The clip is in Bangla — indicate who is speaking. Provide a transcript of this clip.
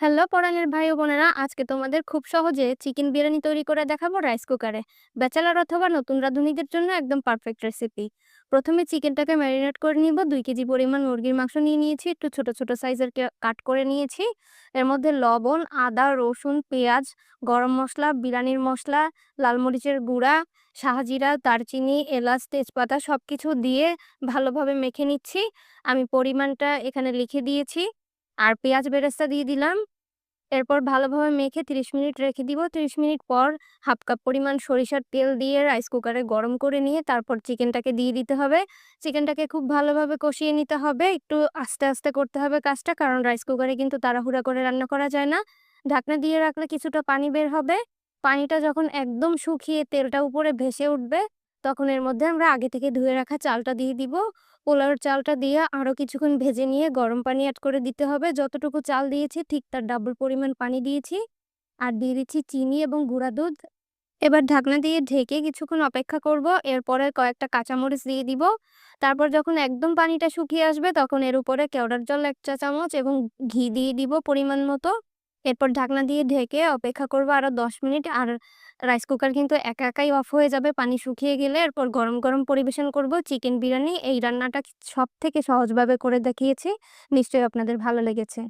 Speaker 1: হ্যালো পরাণের ভাই ও বোনেরা, আজকে তোমাদের খুব সহজে চিকেন বিরিয়ানি তৈরি করে দেখাবো রাইস কুকারে। ব্যাচেলার অথবা নতুন রাঁধুনিদের জন্য একদম পারফেক্ট রেসিপি। প্রথমে চিকেনটাকে ম্যারিনেট করে নিব। 2 কেজি পরিমাণ মুরগির মাংস নিয়ে নিয়েছি, একটু ছোট ছোট সাইজের কাট করে নিয়েছি। এর মধ্যে লবণ, আদা, রসুন, পেঁয়াজ, গরম মশলা, বিরিয়ানির মশলা, লাল মরিচের গুঁড়া, শাহজিরা, দারচিনি, এলাচ, তেজপাতা সবকিছু দিয়ে ভালোভাবে মেখে নিচ্ছি। আমি পরিমাণটা এখানে লিখে দিয়েছি। আর পেঁয়াজ বেরেস্তা দিয়ে দিলাম। এরপর ভালোভাবে মেখে ৩০ মিনিট রেখে দিব। ৩০ মিনিট পর 1/2 কাপ পরিমাণ সরিষার তেল দিয়ে রাইস কুকারে গরম করে নিয়ে তারপর চিকেনটাকে দিয়ে দিতে হবে। চিকেনটাকে খুব ভালোভাবে কষিয়ে নিতে হবে। একটু আস্তে আস্তে করতে হবে কাজটা, কারণ রাইস কুকারে কিন্তু তাড়াহুড়া করে রান্না করা যায় না। ঢাকনা দিয়ে রাখলে কিছুটা পানি বের হবে। পানিটা যখন একদম শুকিয়ে তেলটা উপরে ভেসে উঠবে, তখন এর মধ্যে আমরা আগে থেকে ধুয়ে রাখা চালটা দিয়ে দিব। পোলাওর চালটা দিয়ে আরও কিছুক্ষণ ভেজে নিয়ে গরম পানি এড করে দিতে হবে। যতটুকু চাল দিয়েছি ঠিক তার ডাবল পরিমাণ পানি দিয়েছি। আর দিয়ে দিচ্ছি চিনি এবং গুঁড়া দুধ। এবার ঢাকনা দিয়ে ঢেকে কিছুক্ষণ অপেক্ষা করব। এরপরে কয়েকটা কাঁচামরিচ দিয়ে দিব। তারপর যখন একদম পানিটা শুকিয়ে আসবে তখন এর উপরে কেওড়ার জল ১ চা চামচ এবং ঘি দিয়ে দিব পরিমাণ মতো। এরপর ঢাকনা দিয়ে ঢেকে অপেক্ষা করব আরও ১০ মিনিট। আর রাইস কুকার কিন্তু একা একাই অফ হয়ে যাবে পানি শুকিয়ে গেলে। এরপর গরম গরম পরিবেশন করব চিকেন বিরিয়ানি। এই রান্নাটা সবথেকে সহজভাবে করে দেখিয়েছি। নিশ্চয়ই আপনাদের ভালো লেগেছে।